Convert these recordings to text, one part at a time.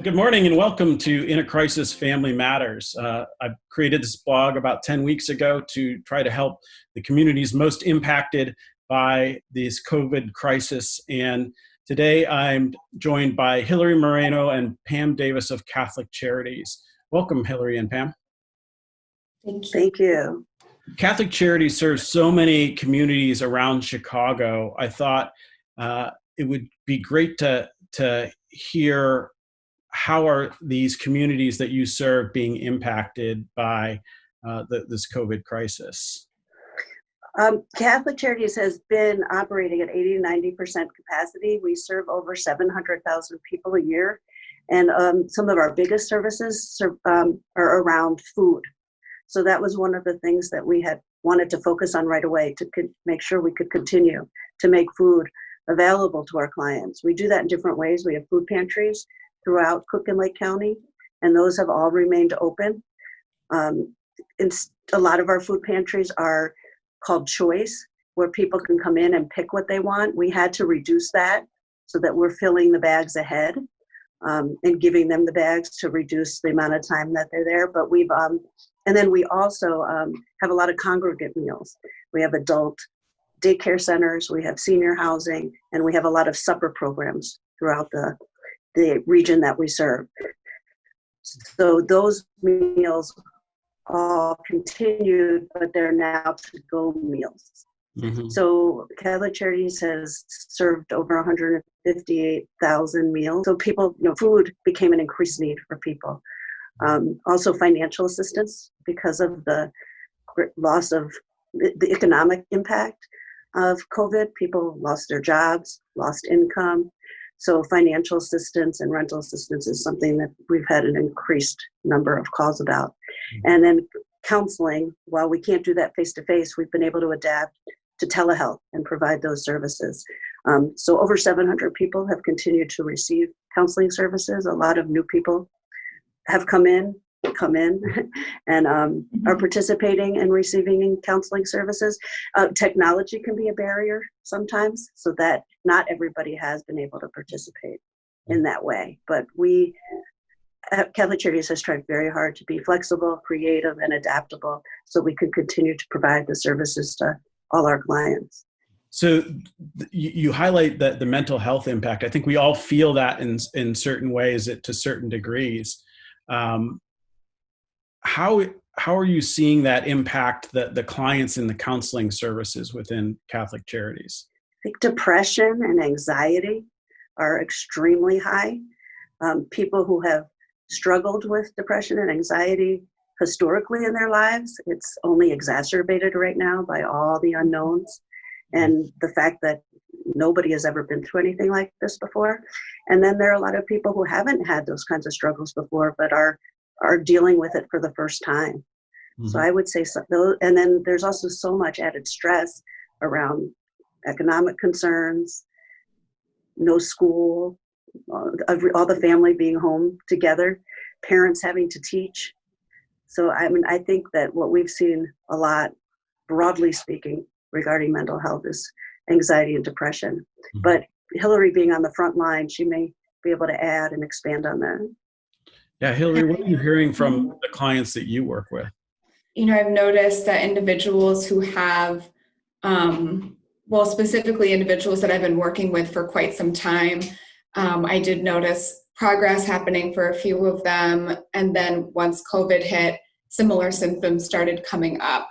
Good morning and welcome to In a Crisis Family Matters. I've created this blog about 10 weeks ago to try to help the communities most impacted by this COVID crisis. And today I'm joined by Hilary Moreno and Pam Davis of Catholic Charities. Welcome, Hilary and Pam. Thank you. Catholic Charities serves so many communities around Chicago. I thought it would be great to hear how are these communities that you serve being impacted by this COVID crisis? Catholic Charities has been operating at 80 to 90% capacity. We serve over 700,000 people a year. And some of our biggest services are around food. So that was one of the things that we had wanted to focus on right away to make sure we could continue to make food available to our clients. We do that in different ways. We have food pantries throughout Cook and Lake County, and those have all remained open. A lot of our food pantries are called choice, where people can come in and pick what they want. We had to reduce that so that we're filling the bags ahead and giving them the bags to reduce the amount of time that they're there. But and then we also have a lot of congregate meals. We have adult daycare centers, we have senior housing, and we have a lot of supper programs throughout the region that we serve. So those meals all continued, but they're now to-go meals. Mm-hmm. So Catholic Charities has served over 158,000 meals. So people, food became an increased need for people. Also financial assistance because of the loss of the economic impact of COVID. People lost their jobs, lost income. So financial assistance and rental assistance is something that we've had an increased number of calls about. Mm-hmm. And then counseling, while we can't do that face-to-face, we've been able to adapt to telehealth and provide those services. So over 700 people have continued to receive counseling services. A lot of new people have come in and are participating and receiving counseling services. Technology can be a barrier sometimes, so that not everybody has been able to participate in that way. But we, Catholic Charities has tried very hard to be flexible, creative, and adaptable so we can continue to provide the services to all our clients. So you highlight the mental health impact. I think we all feel that in certain ways to certain degrees. How are you seeing that impact the clients in the counseling services within Catholic Charities? I think depression and anxiety are extremely high. People who have struggled with depression and anxiety historically in their lives, it's only exacerbated right now by all the unknowns and the fact that nobody has ever been through anything like this before. And then there are a lot of people who haven't had those kinds of struggles before, but are dealing with it for the first time. Mm-hmm. So I would say so. And then there's also so much added stress around economic concerns, no school, all the family being home together, parents having to teach. So I think that what we've seen a lot, broadly speaking, regarding mental health is anxiety and depression. Mm-hmm. But Hilary being on the front line, she may be able to add and expand on that. Yeah, Hilary, what are you hearing from the clients that you work with? I've noticed that individuals who have, specifically individuals that I've been working with for quite some time, I did notice progress happening for a few of them. And then once COVID hit, similar symptoms started coming up.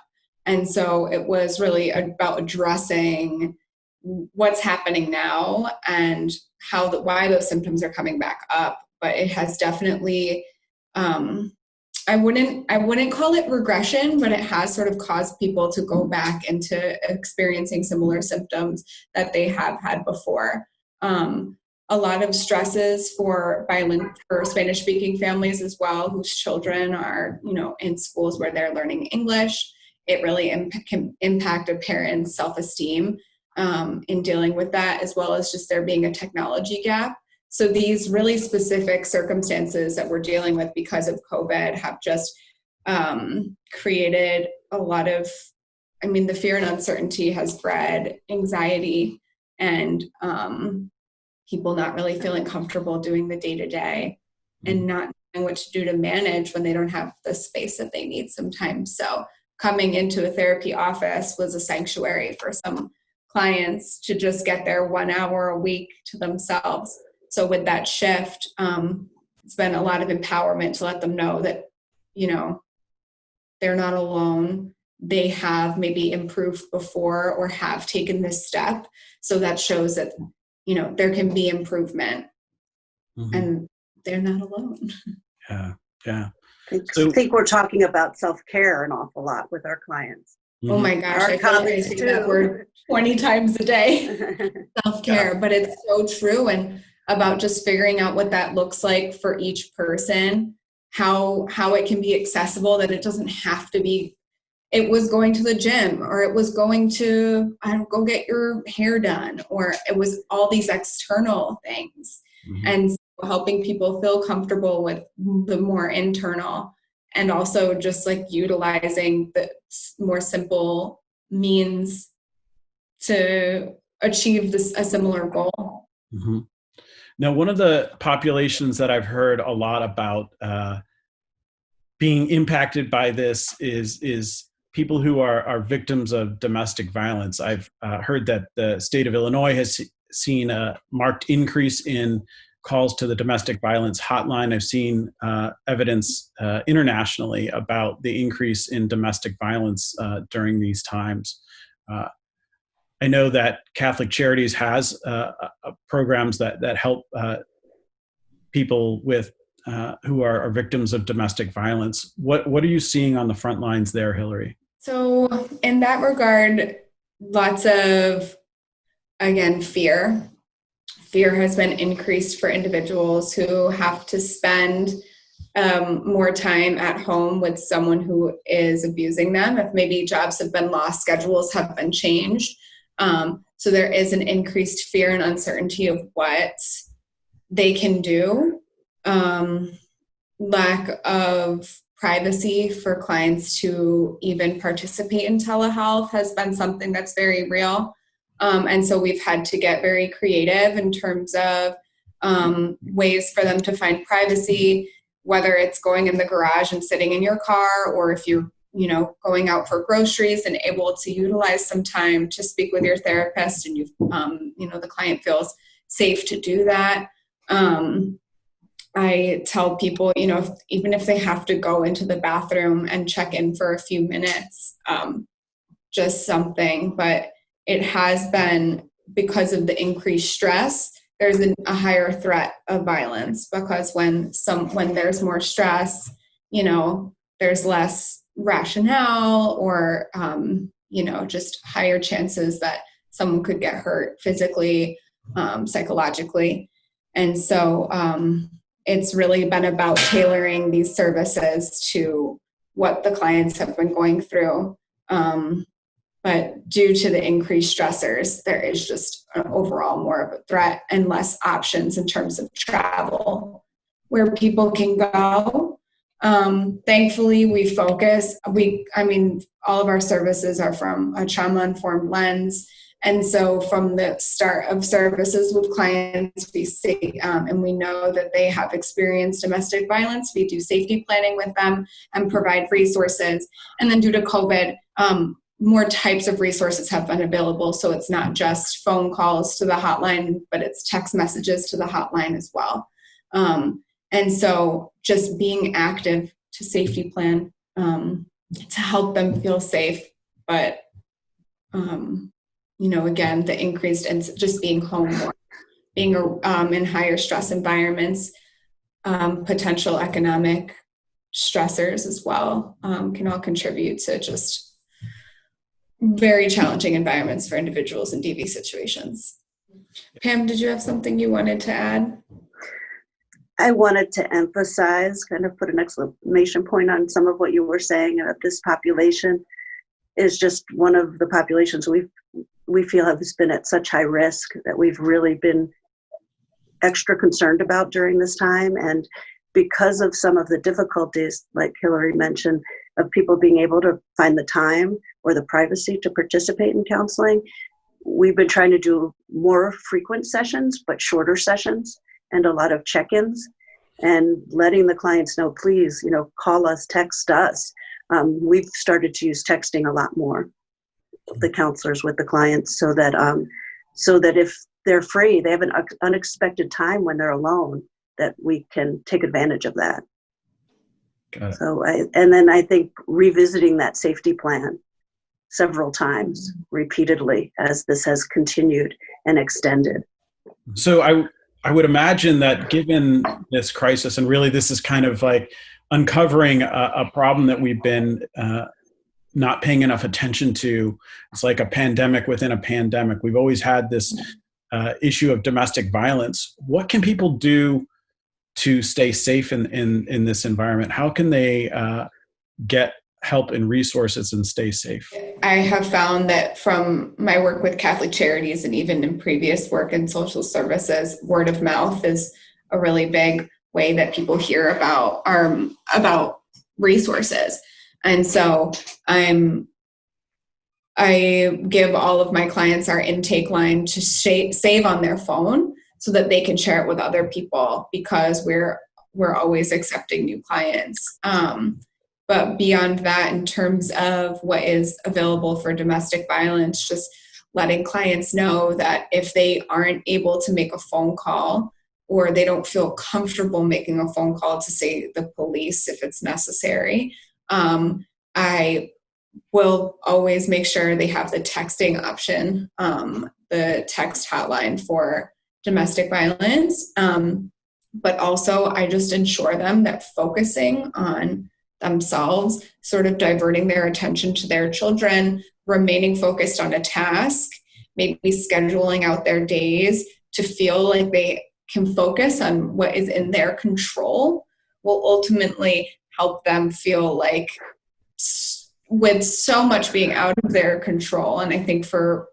And so it was really about addressing what's happening now and why those symptoms are coming back up. But it has definitely, I wouldn't call it regression, but it has sort of caused people to go back into experiencing similar symptoms that they have had before. A lot of stresses for Spanish-speaking families as well, whose children are, in schools where they're learning English. It really can impact a parent's self-esteem in dealing with that, as well as just there being a technology gap. So these really specific circumstances that we're dealing with because of COVID have just created a lot of, the fear and uncertainty has bred anxiety and people not really feeling comfortable doing the day-to-day. and not knowing what to do to manage when they don't have the space that they need sometimes. So coming into a therapy office was a sanctuary for some clients to just get their 1 hour a week to themselves. So with that shift, it's been a lot of empowerment to let them know that, they're not alone. They have maybe improved before or have taken this step. So that shows that, there can be improvement and they're not alone. Yeah. Yeah. I think we're talking about self-care an awful lot with our clients. Oh my gosh, Our I feel like I colleagues say too. that word 20 times a day, self-care, but it's so true. And about just figuring out what that looks like for each person, how it can be accessible, that it doesn't have to be, it was going to the gym, or it was going to, go get your hair done, or it was all these external things. And helping people feel comfortable with the more internal, and also just like utilizing the more simple means to achieve a similar goal. Now, one of the populations that I've heard a lot about being impacted by this is people who are victims of domestic violence. I've heard that the state of Illinois has seen a marked increase in calls to the domestic violence hotline. I've seen evidence internationally about the increase in domestic violence during these times. I know that Catholic Charities has programs that help people with who are victims of domestic violence. What are you seeing on the front lines there, Hilary? So in that regard, lots of, again, fear. Fear has been increased for individuals who have to spend more time at home with someone who is abusing them. If maybe jobs have been lost, schedules have been changed. So there is an increased fear and uncertainty of what they can do. Lack of privacy for clients to even participate in telehealth has been something that's very real. And so we've had to get very creative in terms of ways for them to find privacy, whether it's going in the garage and sitting in your car, or if you're going out for groceries and able to utilize some time to speak with your therapist, and the client feels safe to do that. I tell people, even if they have to go into the bathroom and check in for a few minutes, just something. But it has been, because of the increased stress, there's a higher threat of violence, because when there's more stress, there's less rationale, or just higher chances that someone could get hurt physically, psychologically. And so it's really been about tailoring these services to what the clients have been going through. But due to the increased stressors, there is just overall more of a threat and less options in terms of travel where people can go. Thankfully, we focus. All of our services are from a trauma-informed lens. And so from the start of services with clients, we see, and we know that they have experienced domestic violence. We do safety planning with them and provide resources. And then due to COVID, more types of resources have been available. So it's not just phone calls to the hotline, but it's text messages to the hotline as well. And so just being active to safety plan to help them feel safe. But, again, the increased and just being home more, being in higher stress environments, potential economic stressors as well can all contribute to just very challenging environments for individuals in DV situations. Pam, did you have something you wanted to add? I wanted to emphasize, kind of put an exclamation point on some of what you were saying, that this population is just one of the populations we feel has been at such high risk that we've really been extra concerned about during this time. And because of some of the difficulties, like Hilary mentioned, of people being able to find the time or the privacy to participate in counseling, we've been trying to do more frequent sessions, but shorter sessions, and a lot of check-ins. and letting the clients know, please, call us, text us. We've started to use texting a lot more, the counselors with the clients, so that if they're free, they have an unexpected time when they're alone, that we can take advantage of that. Got it. So, and then I think revisiting that safety plan several times repeatedly as this has continued and extended. So I would imagine that given this crisis, and really this is kind of like uncovering a problem that we've been not paying enough attention to. It's like a pandemic within a pandemic. We've always had this issue of domestic violence. What can people do to stay safe in this environment? How can they get help and resources and stay safe? I have found that from my work with Catholic Charities and even in previous work in social services, word of mouth is a really big way that people hear about resources. And so I give all of my clients our intake line to save on their phone so that they can share it with other people, because we're always accepting new clients. But beyond that, in terms of what is available for domestic violence, just letting clients know that if they aren't able to make a phone call, or they don't feel comfortable making a phone call to, say, the police if it's necessary, I will always make sure they have the texting option, the text hotline for domestic violence. But also I just ensure them that focusing on themselves, sort of diverting their attention to their children, remaining focused on a task, maybe scheduling out their days to feel like they can focus on what is in their control, will ultimately help them feel like, with so much being out of their control, and I think for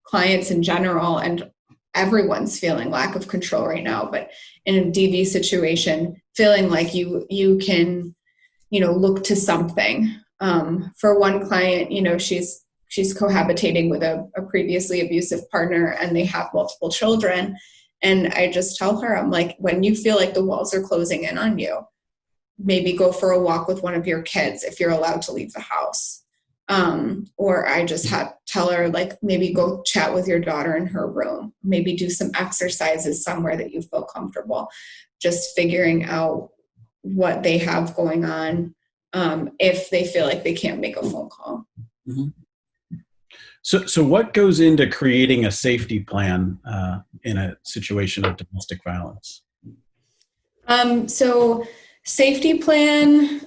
clients in general, and everyone's feeling lack of control right now, but in a DV situation, feeling like you can, look to something. For one client, she's cohabitating with a previously abusive partner, and they have multiple children. And I just tell her, I'm like, when you feel like the walls are closing in on you, maybe go for a walk with one of your kids if you're allowed to leave the house. Or I just tell her, like, maybe go chat with your daughter in her room, maybe do some exercises somewhere that you feel comfortable, just figuring out what they have going on, if they feel like they can't make a phone call. Mm-hmm. So what goes into creating a safety plan in a situation of domestic violence? So safety plan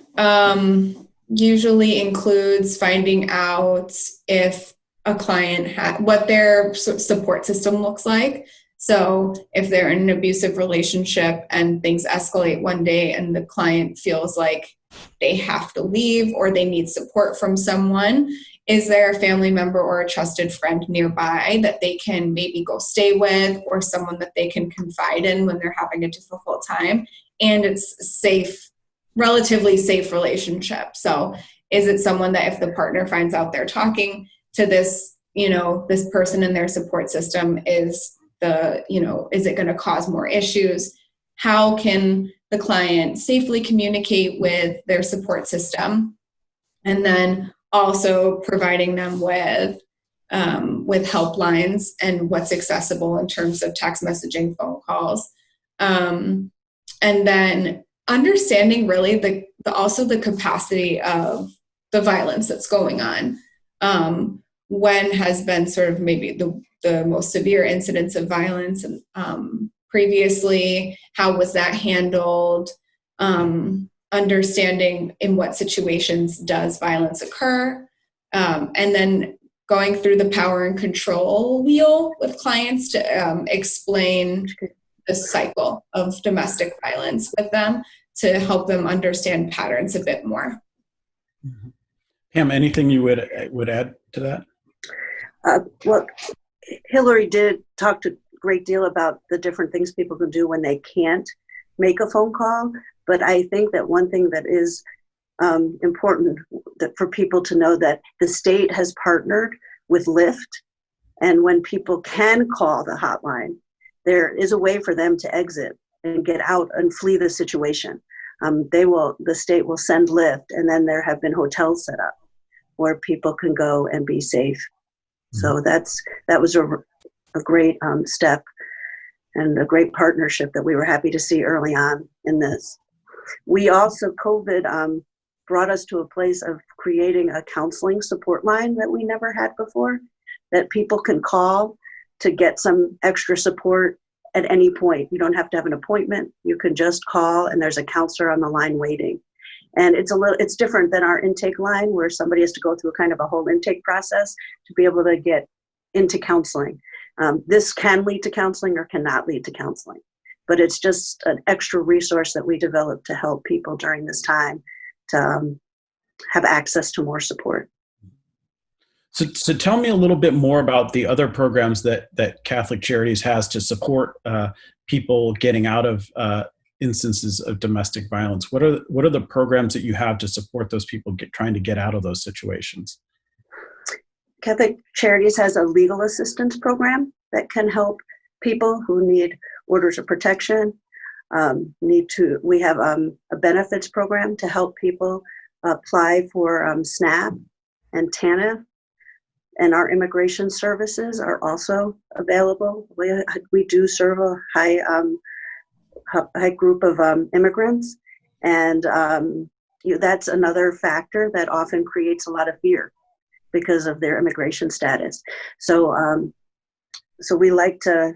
usually includes finding out if a client what their support system looks like. So if they're in an abusive relationship and things escalate one day and the client feels like they have to leave or they need support from someone, is there a family member or a trusted friend nearby that they can maybe go stay with, or someone that they can confide in when they're having a difficult time? And it's safe, relatively safe relationship. So is it someone that if the partner finds out they're talking to this, this person in their support system, is it going to cause more issues? How can the client safely communicate with their support system? And then also providing them with helplines and what's accessible in terms of text messaging, phone calls. And then understanding really also the capacity of the violence that's going on. When has been sort of maybe the most severe incidents of violence previously? How was that handled? Understanding in what situations does violence occur? And then going through the power and control wheel with clients to explain the cycle of domestic violence with them, to help them understand patterns a bit more. Mm-hmm. Pam, anything you would add to that? Well, Hilary did talk a great deal about the different things people can do when they can't make a phone call. But I think that one thing that is important for people to know, that the state has partnered with Lyft, and when people can call the hotline, there is a way for them to exit and get out and flee the situation. The state will send Lyft, and then there have been hotels set up where people can go and be safe. So that was a great step and a great partnership that we were happy to see early on in this. We also, COVID brought us to a place of creating a counseling support line that we never had before, that people can call to get some extra support at any point. You don't have to have an appointment. You can just call, and there's a counselor on the line waiting. And it's different than our intake line, where somebody has to go through kind of a whole intake process to be able to get into counseling. This can lead to counseling or cannot lead to counseling, but it's just an extra resource that we developed to help people during this time to have access to more support. So tell me a little bit more about the other programs that Catholic Charities has to support people getting out of instances of domestic violence. What are the programs that you have to support those people trying to get out of those situations? Catholic Charities has a legal assistance program that can help people who need orders of protection. We have a benefits program to help people apply for SNAP and TANF. And our immigration services are also available. We do serve a high group of immigrants, and that's another factor that often creates a lot of fear because of their immigration status. So we like to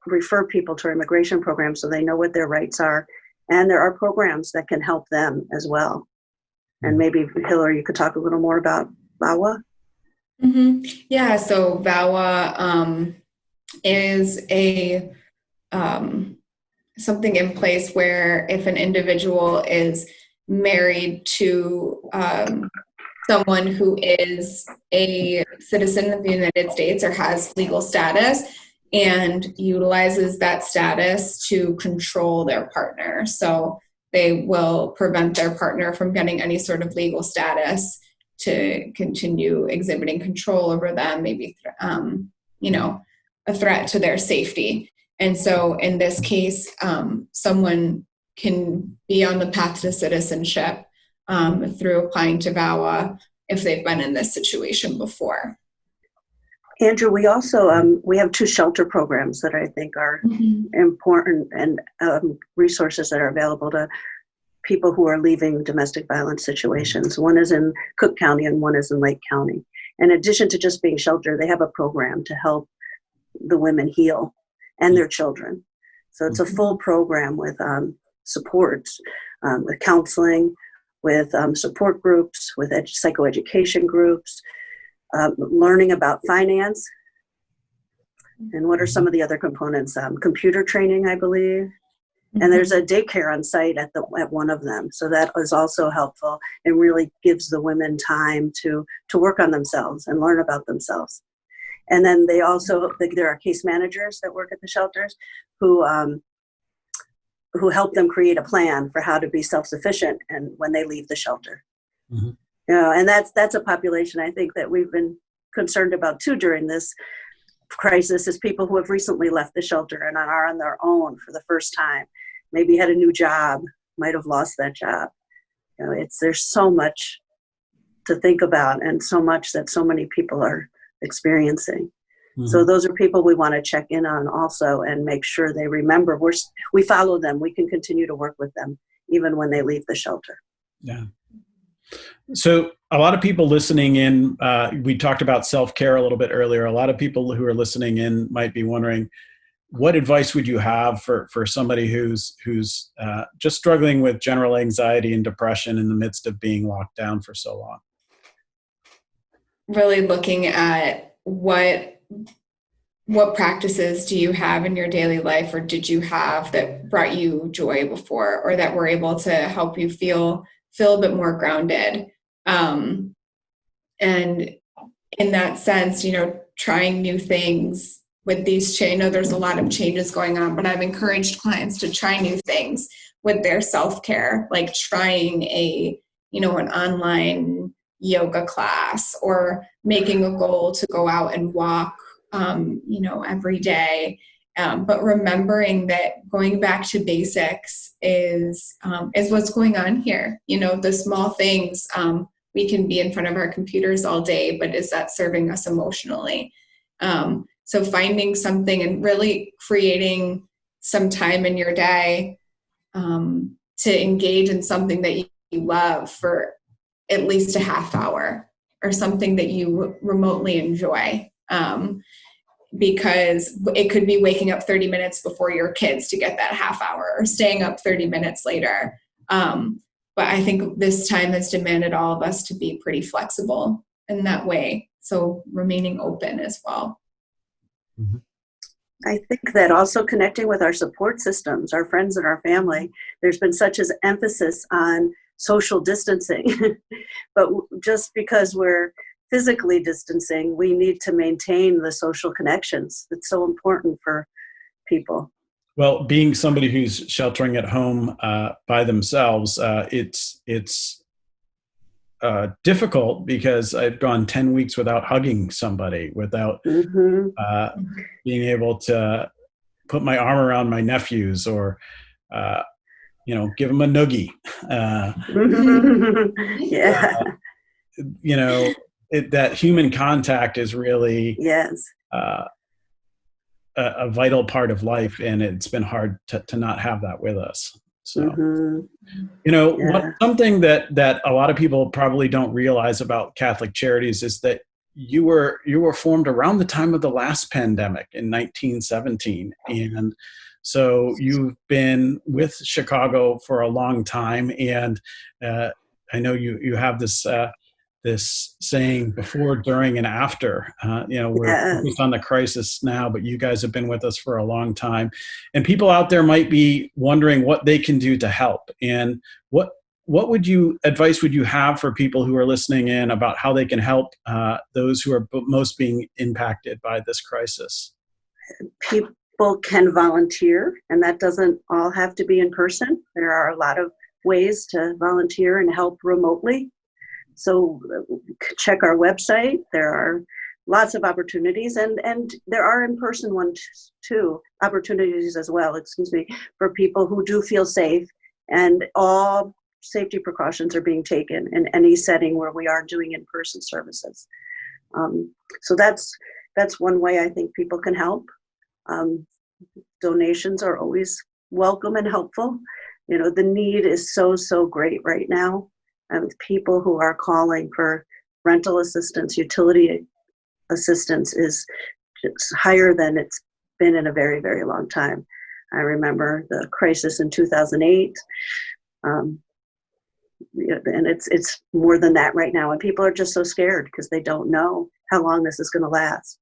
refer people to our immigration program so they know what their rights are, and there are programs that can help them as well. And maybe Hilary, you could talk a little more about VAWA. Mm-hmm. Yeah, so VAWA is a something in place where if an individual is married to someone who is a citizen of the United States or has legal status and utilizes that status to control their partner. So they will prevent their partner from getting any sort of legal status to continue exhibiting control over them, maybe, a threat to their safety. And so in this case, someone can be on the path to citizenship through applying to VAWA if they've been in this situation before. Andrew, we also we have 2 shelter programs that I think are important, and resources that are available to people who are leaving domestic violence situations. One is in Cook County and one is in Lake County. In addition to just being shelter, they have a program to help the women heal and their children. So it's a full program with support, with counseling, with support groups, with psychoeducation groups, learning about finance. And what are some of the other components? Computer training, I believe. And there's a daycare on site at one of them. So that is also helpful and really gives the women time to work on themselves and learn about themselves. And then there are case managers that work at the shelters who help them create a plan for how to be self-sufficient and when they leave the shelter. Mm-hmm. And that's a population I think that we've been concerned about too during this crisis, is people who have recently left the shelter and are on their own for the first time, maybe had a new job, might have lost that job. There's so much to think about and so much that so many people are experiencing. Mm-hmm. So those are people we want to check in on also and make sure they remember we follow them. We can continue to work with them even when they leave the shelter. Yeah. So a lot of people listening in, we talked about self-care a little bit earlier. A lot of people who are listening in might be wondering, what advice would you have for somebody who's just struggling with general anxiety and depression in the midst of being locked down for so long? Really looking at what practices do you have in your daily life, or did you have that brought you joy before, or that were able to help you feel a bit more grounded. And in that sense, trying new things with these I know there's a lot of changes going on, but I've encouraged clients to try new things with their self-care, like trying an online yoga class, or making a goal to go out and walk, every day, But remembering that going back to basics is what's going on here. You know, the small things, we can be in front of our computers all day, but is that serving us emotionally? So finding something and really creating some time in your day to engage in something that you love for at least a half hour, or something that you remotely enjoy. Because it could be waking up 30 minutes before your kids to get that half hour, or staying up 30 minutes later. But I think this time has demanded all of us to be pretty flexible in that way. So remaining open as well. Mm-hmm. I think that also connecting with our support systems, our friends and our family, there's been such an emphasis on social distancing. But just because we're physically distancing, we need to maintain the social connections. It's so important for people. Well, being somebody who's sheltering at home by themselves, it's difficult, because I've gone 10 weeks without hugging somebody, without being able to put my arm around my nephews, or give them a noogie. Yeah. That human contact is really Yes. A vital part of life, and it's been hard to not have that with us. So, something that a lot of people probably don't realize about Catholic Charities is that you were formed around the time of the last pandemic in 1917, and so you've been with Chicago for a long time. And I know you have this saying, before, during, and after. We're focused on the crisis now, but you guys have been with us for a long time. And people out there might be wondering what they can do to help. And what advice would you have for people who are listening in about how they can help those who are most being impacted by this crisis? People can volunteer, and that doesn't all have to be in person. There are a lot of ways to volunteer and help remotely. So check our website. There are lots of opportunities, and there are in-person ones too, opportunities as well, for people who do feel safe, and all safety precautions are being taken in any setting where we are doing in-person services. So that's one way I think people can help. Donations are always welcome and helpful. The need is so great right now. And people who are calling for rental assistance, utility assistance is just higher than it's been in a very, very long time. I remember the crisis in 2008, and it's more than that right now. And people are just so scared because they don't know how long this is going to last.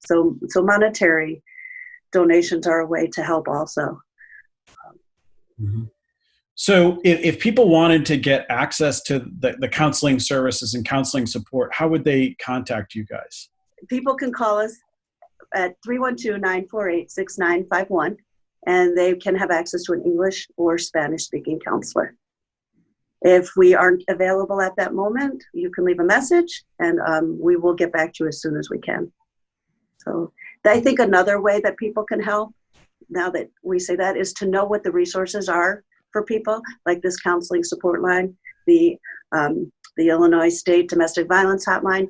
So monetary donations are a way to help also. Mm-hmm. So if people wanted to get access to the counseling services and counseling support, how would they contact you guys? People can call us at 312-948-6951, and they can have access to an English or Spanish-speaking counselor. If we aren't available at that moment, you can leave a message, and we will get back to you as soon as we can. So I think another way that people can help, now that we say that, is to know what the resources are for people, like this counseling support line, the Illinois State Domestic Violence Hotline,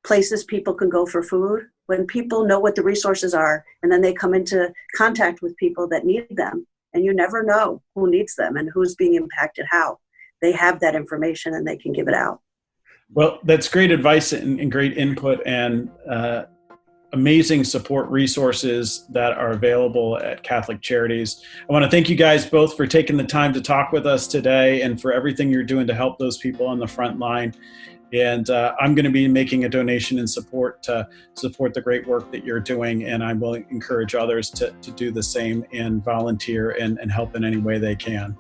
places people can go for food. When people know what the resources are, and then they come into contact with people that need them, and you never know who needs them and who's being impacted how. They have that information and they can give it out. Well, that's great advice and great input, and amazing support resources that are available at Catholic Charities. I want to thank you guys both for taking the time to talk with us today, and for everything you're doing to help those people on the front line. And I'm going to be making a donation in support to support the great work that you're doing, and I will encourage others to do the same and volunteer and help in any way they can.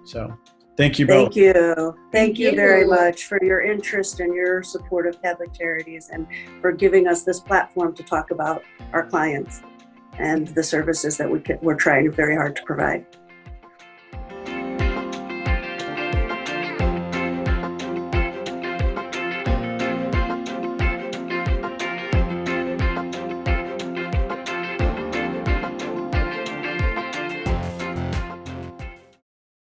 So thank you both. Thank you. Thank you very much for your interest and your support of Catholic Charities, and for giving us this platform to talk about our clients and the services that we're trying very hard to provide.